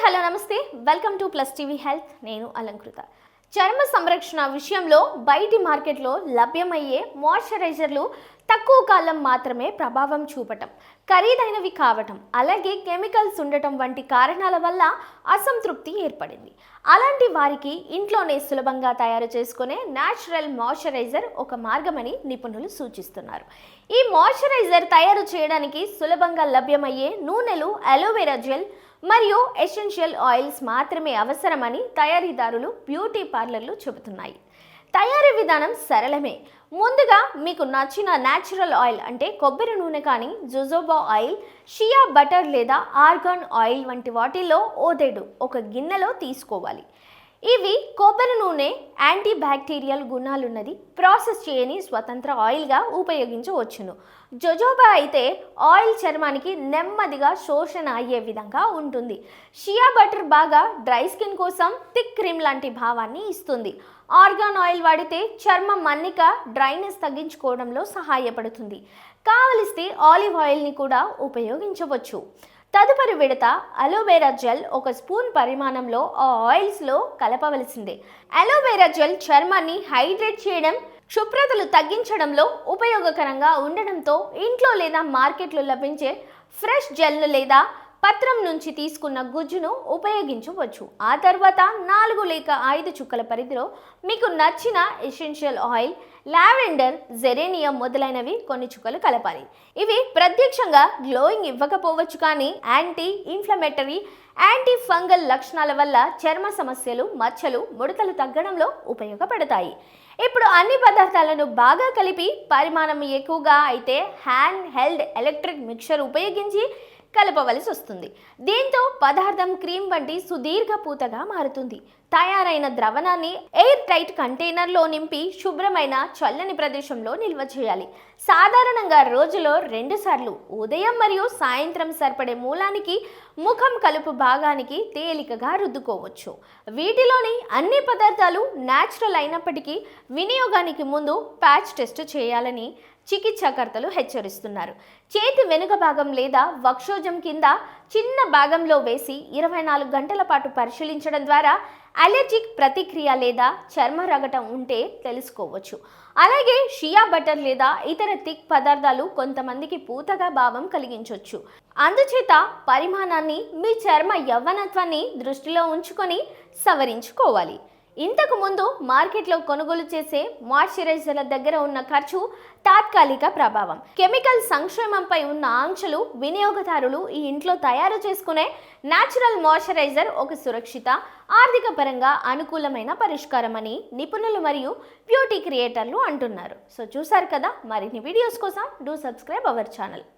Hello నమస్తే welcome to plus TV health నేను అలంకృత చర్మ సంరక్షణ విషయంలో బయటి మార్కెట్లో లభ్యమయ్యే మాయిశ్చరైజర్లు తక్కువ కాలం మాత్రమే ప్రభావం చూపటం ఖరీదైనవి కావటం అలాగే కెమికల్స్ ఉండటం వంటి కారణాల వల్ల అసంతృప్తి ఏర్పడింది. అలాంటి వారికి ఇంట్లోనే సులభంగా తయారు చేసుకునే న్యాచురల్ మాయిశ్చరైజర్ ఒక మార్గమని నిపుణులు సూచిస్తున్నారు. ఈ మాయిశ్చరైజర్ తయారు చేయడానికి సులభంగా లభ్యమయ్యే నూనెలు, అలోవెరా జెల్ మరియు ఎసెన్షియల్ ఆయిల్స్ మాత్రమే అవసరమని తయారీదారులు, బ్యూటీ పార్లర్లు చెబుతున్నాయి. తయారీ విధానం సరళమే. ముందుగా మీకు నచ్చిన న్యాచురల్ ఆయిల్ అంటే కొబ్బరి నూనె కానీ, జోజోబా ఆయిల్, షియా బటర్ లేదా ఆర్గాన్ ఆయిల్ వంటి వాటిల్లో ఓదెడు ఒక గిన్నెలో తీసుకోవాలి. ఇవి కొబ్బరి నూనె యాంటీ బ్యాక్టీరియల్ గుణాలున్నది, ప్రాసెస్ చేయని స్వతంత్ర ఆయిల్గా ఉపయోగించవచ్చును. జోజోబా అయితే ఆయిల్ చర్మానికి నెమ్మదిగా శోషణ అయ్యే విధంగా ఉంటుంది. షియా బటర్ బాగా డ్రై స్కిన్ కోసం థిక్ క్రీమ్ లాంటి భావాన్ని ఇస్తుంది. ఆర్గాన్ ఆయిల్ వాడితే చర్మం మన్నిక, డ్రైనెస్ తగ్గించుకోవడంలో సహాయపడుతుంది. కావలిస్తే ఆలివ్ ఆయిల్ని కూడా ఉపయోగించవచ్చు. తదుపరి విడత అలోవెరా జెల్ ఒక స్పూన్ పరిమాణంలో ఆ ఆయిల్స్లో కలపవలసిందే. అలోవెరా జెల్ చర్మాన్ని హైడ్రేట్ చేయడం, శుభ్రతలు తగ్గించడంలో ఉపయోగకరంగా ఉండడంతో ఇంట్లో లేదా మార్కెట్లో లభించే ఫ్రెష్ జెల్ను లేదా పత్రం నుంచి తీసుకున్న గుజ్జును ఉపయోగించవచ్చు. ఆ తర్వాత 4 లేక 5 చుక్కల పరిధిలో మీకు నచ్చిన ఎసెన్షియల్ ఆయిల్, లావెండర్, జెరేనియం మొదలైనవి కొన్ని చుక్కలు కలపాలి. ఇవి ప్రత్యక్షంగా గ్లోయింగ్ ఇవ్వకపోవచ్చు, కానీ యాంటీ ఇన్ఫ్లమేటరీ, యాంటీ ఫంగల్ లక్షణాల వల్ల చర్మ సమస్యలు, మచ్చలు, ముడతలు తగ్గడంలో ఉపయోగపడతాయి. ఇప్పుడు అన్ని పదార్థాలను బాగా కలిపి పరిమాణం ఎక్కువగా అయితే హ్యాండ్ హెల్డ్ ఎలక్ట్రిక్ మిక్చర్ ఉపయోగించి కలపవలసి వస్తుంది. దీంతో పదార్థం క్రీమ్ వంటి సుదీర్ఘ పూతగా మారుతుంది. తయారైన ద్రవణాన్ని ఎయిర్ టైట్ కంటైనర్లో నింపి శుభ్రమైన చల్లని ప్రదేశంలో నిల్వ చేయాలి. సాధారణంగా రోజులో 2 సార్లు ఉదయం మరియు సాయంత్రం సరిపడే మూలానికి, ముఖం కలుపు భాగానికి తేలికగా రుద్దుకోవచ్చు. వీటిలోని అన్ని పదార్థాలు న్యాచురల్ అయినప్పటికీ వినియోగానికి ముందు ప్యాచ్ టెస్ట్ చేయాలని చికిత్సాకర్తలు హెచ్చరిస్తున్నారు. చేతి వెనుక భాగం లేదా వక్షోజం కింద చిన్న భాగంలో వేసి 24 గంటల పాటు పరిశీలించడం ద్వారా అలెర్జిక్ ప్రతిక్రియ లేదా చర్మ రగటం ఉంటే తెలుసుకోవచ్చు. అలాగే షియా బటర్ లేదా ఇతర థిక్ పదార్థాలు కొంతమందికి పూతగా భావం కలిగించవచ్చు. అందుచేత పరిమాణాన్ని, మీ చర్మ యవ్వనత్వాన్ని దృష్టిలో ఉంచుకొని సవరించుకోవాలి. ఇంతకు ముందు మార్కెట్లో కొనుగోలు చేసే మాయిశ్చరైజర్ల దగ్గర ఉన్న ఖర్చు తాత్కాలిక ప్రభావం, కెమికల్ సంక్షేమంపై ఉన్న ఆంక్షలు వినియోగదారులు ఈ ఇంట్లో తయారు చేసుకునే న్యాచురల్ మాయిశ్చరైజర్ ఒక సురక్షిత, ఆర్థిక పరంగా అనుకూలమైన పరిష్కారం అని నిపుణులు మరియు బ్యూటీ క్రియేటర్లు అంటున్నారు. సో చూసారు కదా, మరిన్ని వీడియోస్ కోసం డూ సబ్స్క్రైబ్ అవర్ ఛానల్.